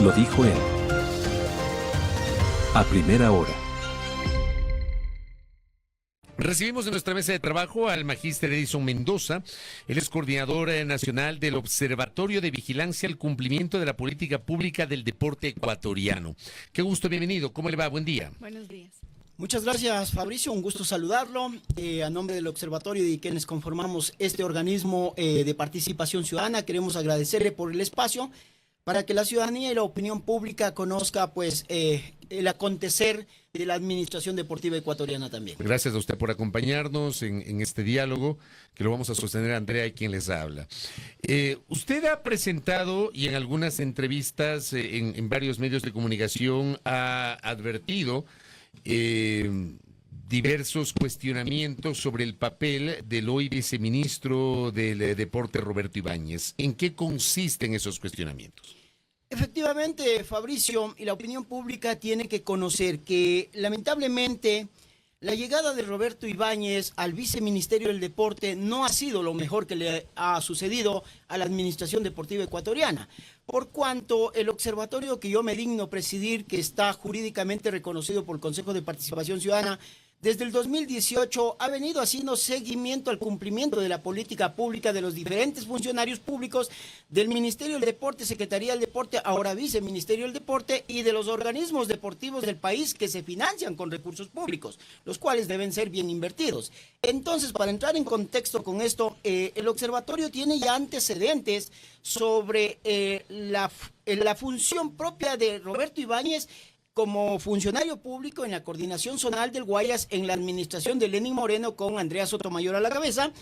Lo dijo él. A primera hora. Recibimos en nuestra mesa de trabajo al magíster Edison Mendoza. Él es coordinador nacional del Observatorio de Vigilancia al Cumplimiento de la Política Pública del Deporte Ecuatoriano. Qué gusto, bienvenido. ¿Cómo le va? Buen día. Buenos días. Muchas gracias, Fabricio, un gusto saludarlo. A nombre del Observatorio y de quienes conformamos este organismo de participación ciudadana, queremos agradecerle por el espacio para que la ciudadanía y la opinión pública conozca el acontecer de la administración deportiva ecuatoriana también. Gracias a usted por acompañarnos en este diálogo, que lo vamos a sostener Andrea y quien les habla. Usted ha presentado y en algunas entrevistas en varios medios de comunicación ha advertido diversos cuestionamientos sobre el papel del hoy viceministro del Deporte, Roberto Ibáñez. ¿En qué consisten esos cuestionamientos? Efectivamente, Fabricio, y la opinión pública tiene que conocer que lamentablemente la llegada de Roberto Ibáñez al viceministerio del Deporte no ha sido lo mejor que le ha sucedido a la administración deportiva ecuatoriana, por cuanto el observatorio que yo me digno presidir, que está jurídicamente reconocido por el Consejo de Participación Ciudadana, desde el 2018 ha venido haciendo seguimiento al cumplimiento de la política pública de los diferentes funcionarios públicos del Ministerio del Deporte, Secretaría del Deporte, ahora Viceministerio del Deporte, y de los organismos deportivos del país que se financian con recursos públicos, los cuales deben ser bien invertidos. Entonces, para entrar en contexto con esto, el observatorio tiene ya antecedentes sobre la función propia de Roberto Ibáñez como funcionario público en la coordinación zonal del Guayas en la administración de Lenín Moreno con Andrea Sotomayor a la cabeza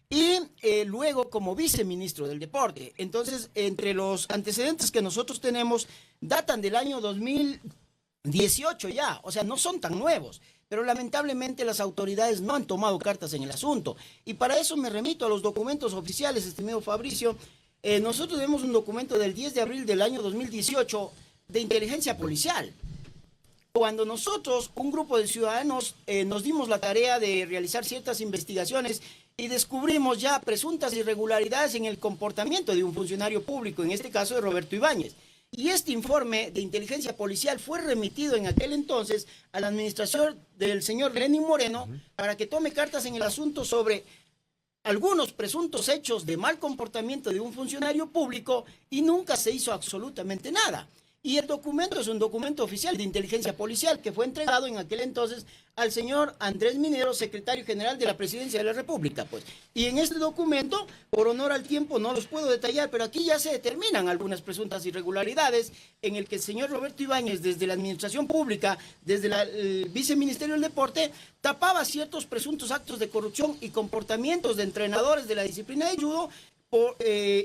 y luego como viceministro del Deporte. Entonces, entre los antecedentes que nosotros tenemos datan del año 2018 ya, o sea, no son tan nuevos, pero lamentablemente las autoridades no han tomado cartas en el asunto. Y para eso me remito a los documentos oficiales, estimado Fabricio. Nosotros tenemos un documento del 10 de abril del año 2018 de inteligencia policial. Cuando nosotros, un grupo de ciudadanos, nos dimos la tarea de realizar ciertas investigaciones y descubrimos ya presuntas irregularidades en el comportamiento de un funcionario público, en este caso de Roberto Ibáñez. Y este informe de inteligencia policial fue remitido en aquel entonces a la administración del señor Lenín Moreno para que tome cartas en el asunto sobre algunos presuntos hechos de mal comportamiento de un funcionario público y nunca se hizo absolutamente nada. Y el documento es un documento oficial de inteligencia policial que fue entregado en aquel entonces al señor Andrés Minero, secretario general de la Presidencia de la República, pues. Y en este documento, por honor al tiempo, no los puedo detallar, pero aquí ya se determinan algunas presuntas irregularidades en el que el señor Roberto Ibáñez, desde la administración pública, desde el viceministerio del Deporte, tapaba ciertos presuntos actos de corrupción y comportamientos de entrenadores de la disciplina de judo,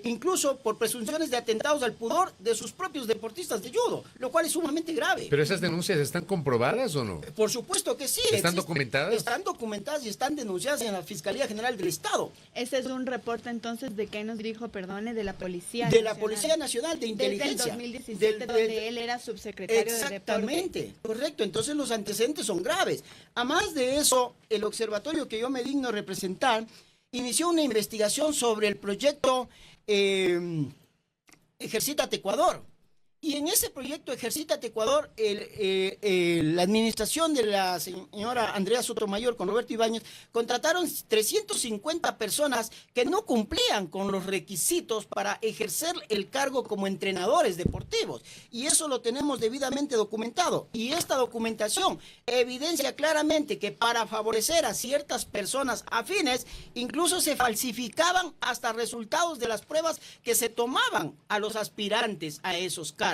incluso por presunciones de atentados al pudor de sus propios deportistas de judo, lo cual es sumamente grave. ¿Pero esas denuncias están comprobadas o no? Por supuesto que sí. ¿Están documentadas? Están documentadas y están denunciadas en la Fiscalía General del Estado. Ese es un reporte entonces de qué nos dijo, perdone, de la Policía de Nacional. La Policía Nacional de Inteligencia. Desde el 2017, donde él era subsecretario de Deporte. Exactamente, correcto. Entonces los antecedentes son graves. Además de eso, el observatorio que yo me digno representar inició una investigación sobre el proyecto Ejercítate Ecuador. Y en ese proyecto Ejercítate Ecuador, la administración de la señora Andrea Sotomayor con Roberto Ibáñez contrataron 350 personas que no cumplían con los requisitos para ejercer el cargo como entrenadores deportivos. Y eso lo tenemos debidamente documentado. Y esta documentación evidencia claramente que para favorecer a ciertas personas afines, incluso se falsificaban hasta resultados de las pruebas que se tomaban a los aspirantes a esos cargos.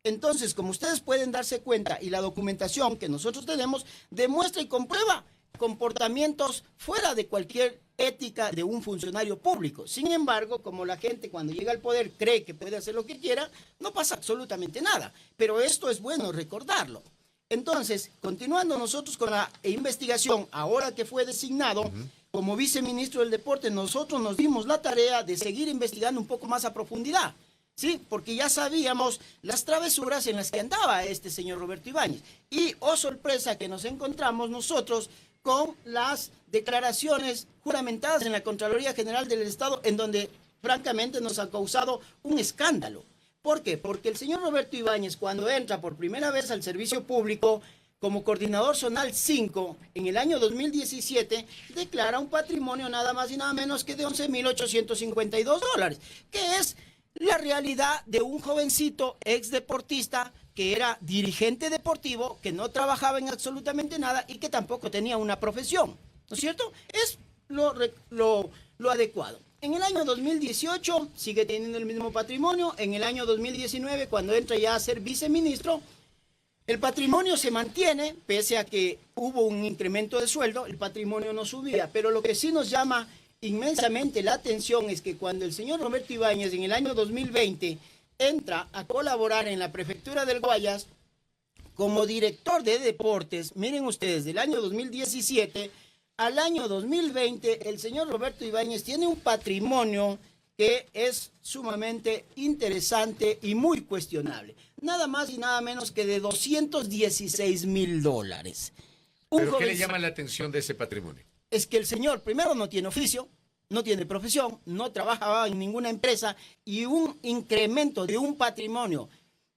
Entonces, como ustedes pueden darse cuenta, y la documentación que nosotros tenemos demuestra y comprueba comportamientos fuera de cualquier ética de un funcionario público. Sin embargo, como la gente cuando llega al poder cree que puede hacer lo que quiera, no pasa absolutamente nada. Pero esto es bueno recordarlo. Entonces, continuando nosotros con la investigación, ahora que fue designado como viceministro del Deporte, nosotros nos dimos la tarea de seguir investigando un poco más a profundidad. Sí, porque ya sabíamos las travesuras en las que andaba este señor Roberto Ibáñez. Y, oh sorpresa, que nos encontramos nosotros con las declaraciones juramentadas en la Contraloría General del Estado, en donde francamente nos ha causado un escándalo. ¿Por qué? Porque el señor Roberto Ibáñez, cuando entra por primera vez al servicio público como coordinador zonal 5 en el año 2017, declara un patrimonio nada más y nada menos que de $11,852, que es la realidad de un jovencito ex deportista que era dirigente deportivo, que no trabajaba en absolutamente nada y que tampoco tenía una profesión, ¿no es cierto? Es lo adecuado. En el año 2018 sigue teniendo el mismo patrimonio. En el año 2019, cuando entra ya a ser viceministro, el patrimonio se mantiene, pese a que hubo un incremento de sueldo, el patrimonio no subía. Pero lo que sí nos llama inmensamente la atención es que cuando el señor Roberto Ibáñez en el año 2020 entra a colaborar en la prefectura del Guayas como director de deportes, miren ustedes, del año 2017 al año 2020, el señor Roberto Ibáñez tiene un patrimonio que es sumamente interesante y muy cuestionable. Nada más y nada menos que de $216,000. ¿Pero qué le llama la atención de ese patrimonio? Es que el señor, primero, no tiene oficio, no tiene profesión, no trabaja en ninguna empresa y un incremento de un patrimonio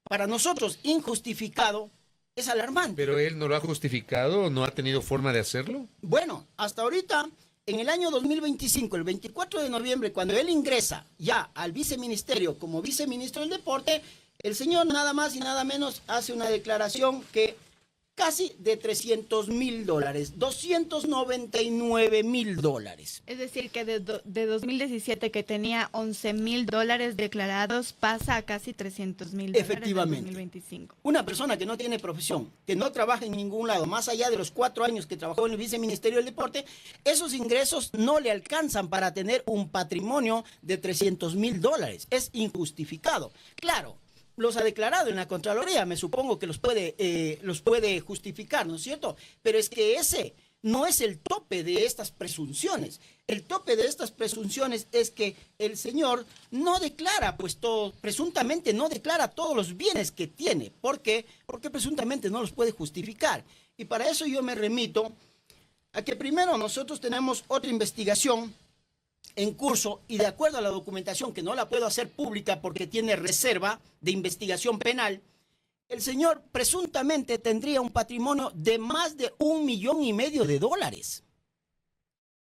para nosotros injustificado es alarmante. ¿Pero él no lo ha justificado? ¿No ha tenido forma de hacerlo? Bueno, hasta ahorita, en el año 2025, el 24 de noviembre, cuando él ingresa ya al viceministerio como viceministro del deporte, el señor nada más y nada menos hace una declaración que casi de $300,000, $299,000. Es decir, que de 2017 que tenía $11,000 declarados pasa a casi $300,000 Efectivamente. en 2025. Una persona que no tiene profesión, que no trabaja en ningún lado, más allá de los 4 años que trabajó en el viceministerio del deporte, esos ingresos no le alcanzan para tener un patrimonio de $300,000. Es injustificado. Claro, los ha declarado en la Contraloría, me supongo que los puede justificar, ¿no es cierto? Pero es que ese no es el tope de estas presunciones. El tope de estas presunciones es que el señor no declara, pues todo, presuntamente no declara todos los bienes que tiene. ¿Por qué? Porque presuntamente no los puede justificar. Y para eso yo me remito a que primero nosotros tenemos otra investigación en curso y de acuerdo a la documentación, que no la puedo hacer pública porque tiene reserva de investigación penal, el señor presuntamente tendría un patrimonio de más de $1,500,000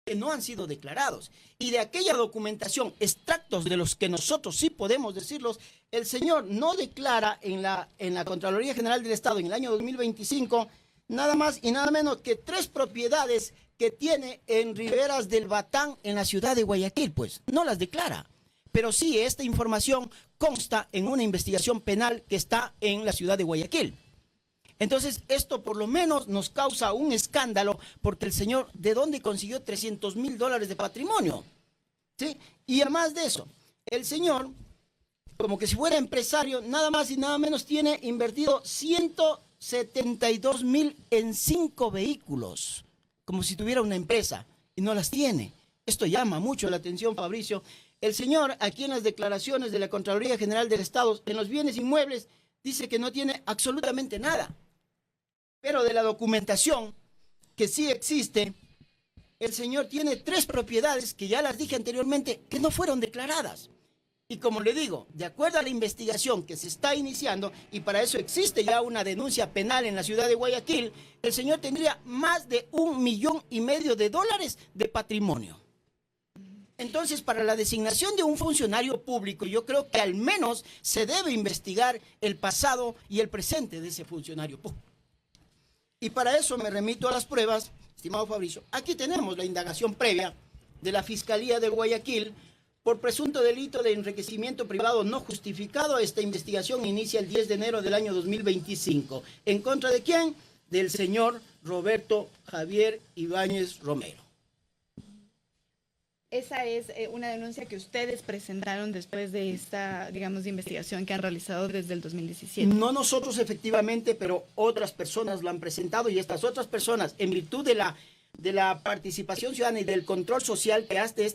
que no han sido declarados. Y de aquella documentación, extractos de los que nosotros sí podemos decirlos, el señor no declara en la Contraloría General del Estado en el año 2025 nada más y nada menos que 3 propiedades que tiene en Riberas del Batán, en la ciudad de Guayaquil, pues no las declara. Pero sí, esta información consta en una investigación penal que está en la ciudad de Guayaquil. Entonces, esto por lo menos nos causa un escándalo, porque el señor, ¿de dónde consiguió $300,000 de patrimonio? ¿Sí? Y además de eso, el señor, como que si fuera empresario, nada más y nada menos tiene invertido $172,000 en 5 vehículos. Como si tuviera una empresa y no las tiene. Esto llama mucho la atención, Fabricio. El señor, aquí en las declaraciones de la Contraloría General del Estado, en los bienes inmuebles, dice que no tiene absolutamente nada. Pero de la documentación que sí existe, el señor tiene 3 propiedades, que ya las dije anteriormente, que no fueron declaradas. Y como le digo, de acuerdo a la investigación que se está iniciando, y para eso existe ya una denuncia penal en la ciudad de Guayaquil, el señor tendría más de $1,500,000 de patrimonio. Entonces, para la designación de un funcionario público, yo creo que al menos se debe investigar el pasado y el presente de ese funcionario público. Y para eso me remito a las pruebas, estimado Fabricio. Aquí tenemos la indagación previa de la Fiscalía de Guayaquil, por presunto delito de enriquecimiento privado no justificado. Esta investigación inicia el 10 de enero del año 2025. ¿En contra de quién? Del señor Roberto Javier Ibáñez Romero. Esa es una denuncia que ustedes presentaron después de esta, digamos, investigación que han realizado desde el 2017. No nosotros efectivamente, pero otras personas lo han presentado, y estas otras personas, en virtud de la participación ciudadana y del control social que hace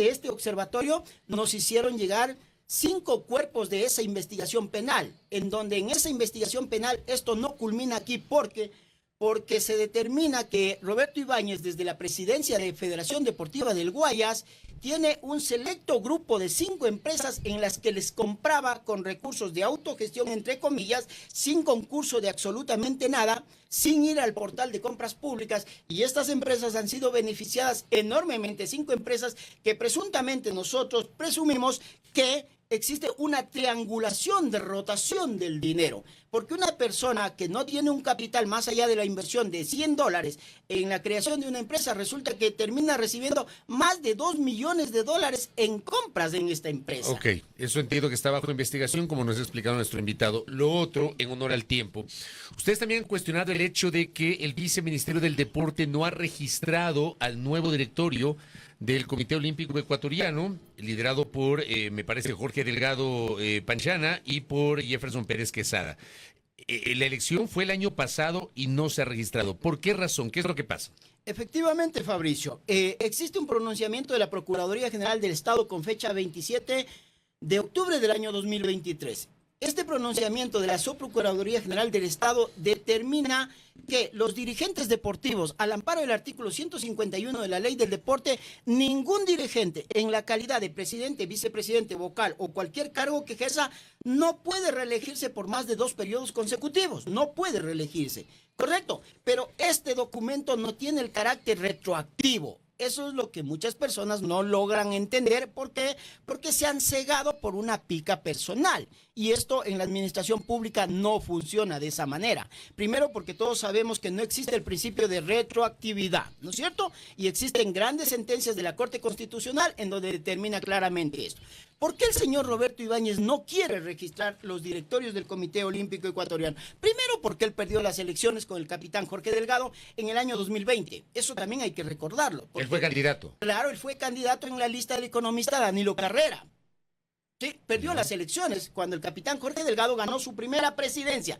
este observatorio, nos hicieron llegar 5 cuerpos de esa investigación penal, en donde en esa investigación penal esto no culmina aquí, porque porque se determina que Roberto Ibáñez, desde la presidencia de Federación Deportiva del Guayas, tiene un selecto grupo de 5 empresas en las que les compraba con recursos de autogestión, entre comillas, sin concurso de absolutamente nada, sin ir al portal de compras públicas, y estas empresas han sido beneficiadas enormemente, 5 empresas que presuntamente nosotros presumimos que existe una triangulación de rotación del dinero, porque una persona que no tiene un capital más allá de la inversión de $100 en la creación de una empresa, resulta que termina recibiendo más de $2 millones en compras en esta empresa. Ok, eso entiendo que está bajo investigación, como nos ha explicado nuestro invitado. Lo otro, en honor al tiempo, ustedes también han cuestionado el hecho de que el viceministerio del Deporte no ha registrado al nuevo directorio del Comité Olímpico Ecuatoriano, liderado por, me parece, Jorge Delgado Panchana y por Jefferson Pérez Quesada. La elección fue el año pasado y no se ha registrado. ¿Por qué razón? ¿Qué es lo que pasa? Efectivamente, Fabricio, existe un pronunciamiento de la Procuraduría General del Estado con fecha 27 de octubre del año 2023. Este pronunciamiento de la Subprocuraduría General del Estado determina que los dirigentes deportivos, al amparo del artículo 151 de la Ley del Deporte, ningún dirigente en la calidad de presidente, vicepresidente, vocal o cualquier cargo que ejerza no puede reelegirse por más de 2 periodos consecutivos. No puede reelegirse. Correcto, pero este documento no tiene el carácter retroactivo. Eso es lo que muchas personas no logran entender. ¿Por qué? Porque se han cegado por una pica personal. Y esto en la administración pública no funciona de esa manera. Primero, porque todos sabemos que no existe el principio de retroactividad, ¿no es cierto? Y existen grandes sentencias de la Corte Constitucional en donde determina claramente esto. ¿Por qué el señor Roberto Ibáñez no quiere registrar los directorios del Comité Olímpico Ecuatoriano? Primero, porque él perdió las elecciones con el capitán Jorge Delgado en el año 2020. Eso también hay que recordarlo. Porque, él fue candidato. Claro, él fue candidato en la lista del economista Danilo Carrera. Sí, perdió las elecciones cuando el capitán Jorge Delgado ganó su primera presidencia.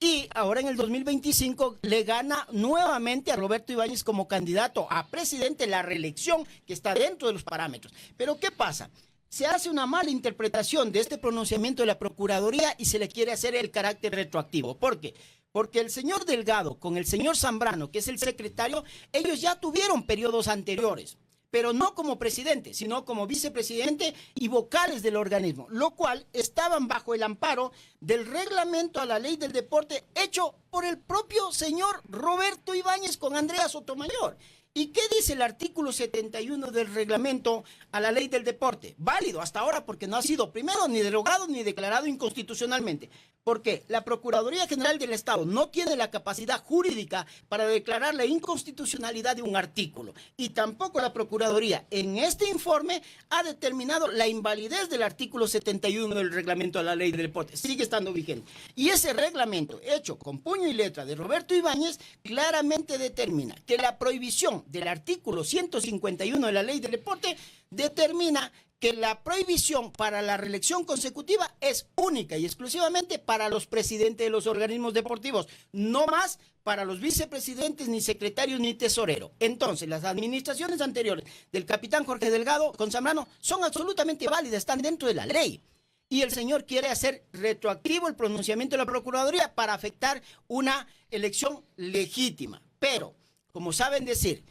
Y ahora en el 2025 le gana nuevamente a Roberto Ibáñez como candidato a presidente, la reelección que está dentro de los parámetros. Pero ¿qué pasa? Se hace una mala interpretación de este pronunciamiento de la Procuraduría y se le quiere hacer el carácter retroactivo. ¿Por qué? Porque el señor Delgado con el señor Zambrano, que es el secretario, ellos ya tuvieron periodos anteriores, pero no como presidente, sino como vicepresidente y vocales del organismo, lo cual estaban bajo el amparo del reglamento a la Ley del Deporte hecho por el propio señor Roberto Ibáñez con Andrea Sotomayor. ¿Y qué dice el artículo 71 del reglamento a la Ley del Deporte? Válido hasta ahora porque no ha sido primero ni derogado ni declarado inconstitucionalmente. Porque la Procuraduría General del Estado no tiene la capacidad jurídica para declarar la inconstitucionalidad de un artículo. Y tampoco la Procuraduría en este informe ha determinado la invalidez del artículo 71 del reglamento a la Ley del Deporte. Sigue estando vigente. Y ese reglamento, hecho con puño y letra de Roberto Ibáñez, claramente determina que la prohibición del artículo 151 de la Ley del Deporte determina que la prohibición para la reelección consecutiva es única y exclusivamente para los presidentes de los organismos deportivos, no más para los vicepresidentes, ni secretarios, ni tesorero. Entonces, las administraciones anteriores del capitán Jorge Delgado con Zambrano son absolutamente válidas, están dentro de la ley. Y el señor quiere hacer retroactivo el pronunciamiento de la Procuraduría para afectar una elección legítima. Pero, como saben decir,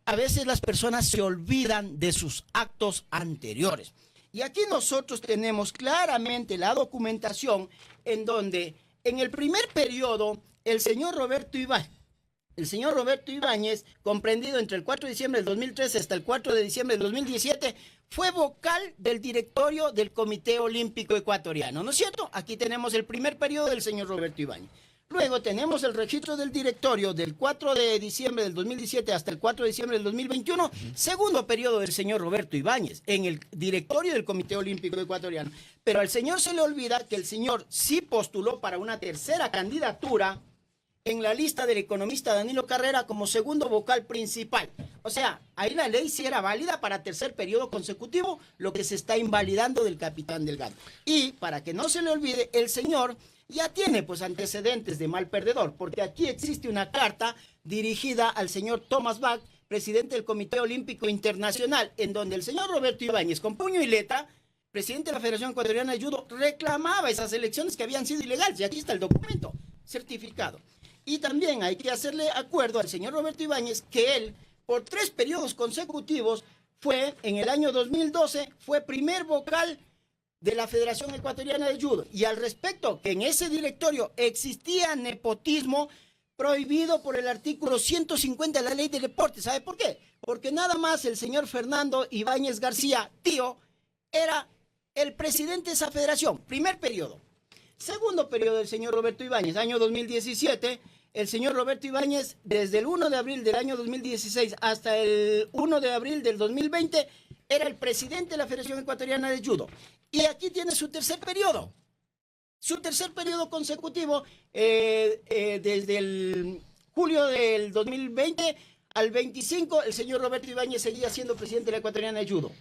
a veces las personas se olvidan de sus actos anteriores. Y aquí nosotros tenemos claramente la documentación en donde en el primer periodo el señor Roberto Ibáñez, comprendido entre el 4 de diciembre del 2013 hasta el 4 de diciembre del 2017, fue vocal del directorio del Comité Olímpico Ecuatoriano, ¿no es cierto? Aquí tenemos el primer periodo del señor Roberto Ibáñez. Luego tenemos el registro del directorio del 4 de diciembre del 2017 hasta el 4 de diciembre del 2021, segundo periodo del señor Roberto Ibáñez en el directorio del Comité Olímpico Ecuatoriano. Pero al señor se le olvida que el señor sí postuló para una tercera candidatura en la lista del economista Danilo Carrera como segundo vocal principal. O sea, ahí la ley sí era válida para tercer periodo consecutivo, lo que se está invalidando del capitán Delgado. Y para que no se le olvide, el señor ya tiene pues antecedentes de mal perdedor, porque aquí existe una carta dirigida al señor Thomas Bach, presidente del Comité Olímpico Internacional, en donde el señor Roberto Ibáñez, con puño y letra, presidente de la Federación Ecuatoriana de Judo, reclamaba esas elecciones que habían sido ilegales, y aquí está el documento certificado. Y también hay que hacerle acuerdo al señor Roberto Ibáñez que él, por 3 periodos consecutivos, fue, en el año 2012, fue primer vocal de la Federación Ecuatoriana de Judo. Y al respecto, que en ese directorio existía nepotismo prohibido por el artículo 150 de la Ley de Deporte. ¿Sabe por qué? Porque nada más el señor Fernando Ibáñez García, tío, era el presidente de esa federación. Primer periodo. Segundo periodo del señor Roberto Ibáñez, año 2017, el señor Roberto Ibáñez, desde el 1 de abril del año 2016 hasta el 1 de abril del 2020, era el presidente de la Federación Ecuatoriana de Judo. Y aquí tiene su tercer periodo. Su tercer periodo consecutivo, desde el julio del 2020 al 25, el señor Roberto Ibáñez seguía siendo presidente de la Ecuatoriana de Judo.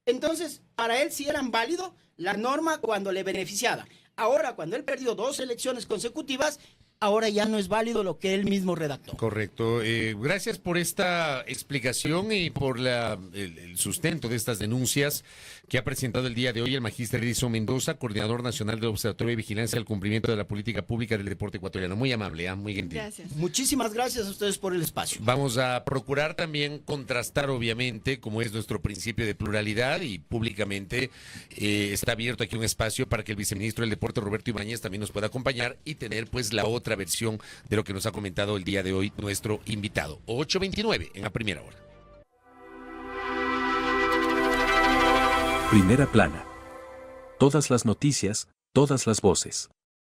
Entonces, para él sí eran válido la norma cuando le beneficiaba. Ahora, cuando él perdió 2 elecciones consecutivas, ahora ya no es válido lo que él mismo redactó. Correcto. Gracias por esta explicación y por el sustento de estas denuncias que ha presentado el día de hoy el magíster Edison Mendoza, coordinador nacional del Observatorio de Vigilancia al Cumplimiento de la Política Pública del Deporte Ecuatoriano. Muy amable, muy gentil. Gracias. Muchísimas gracias a ustedes por el espacio. Vamos a procurar también contrastar, obviamente, como es nuestro principio de pluralidad y públicamente está abierto aquí un espacio para que el viceministro del Deporte, Roberto Ibáñez, también nos pueda acompañar y tener pues la otra versión de lo que nos ha comentado el día de hoy nuestro invitado. 8:29 en la primera hora. Primera plana. Todas las noticias, todas las voces.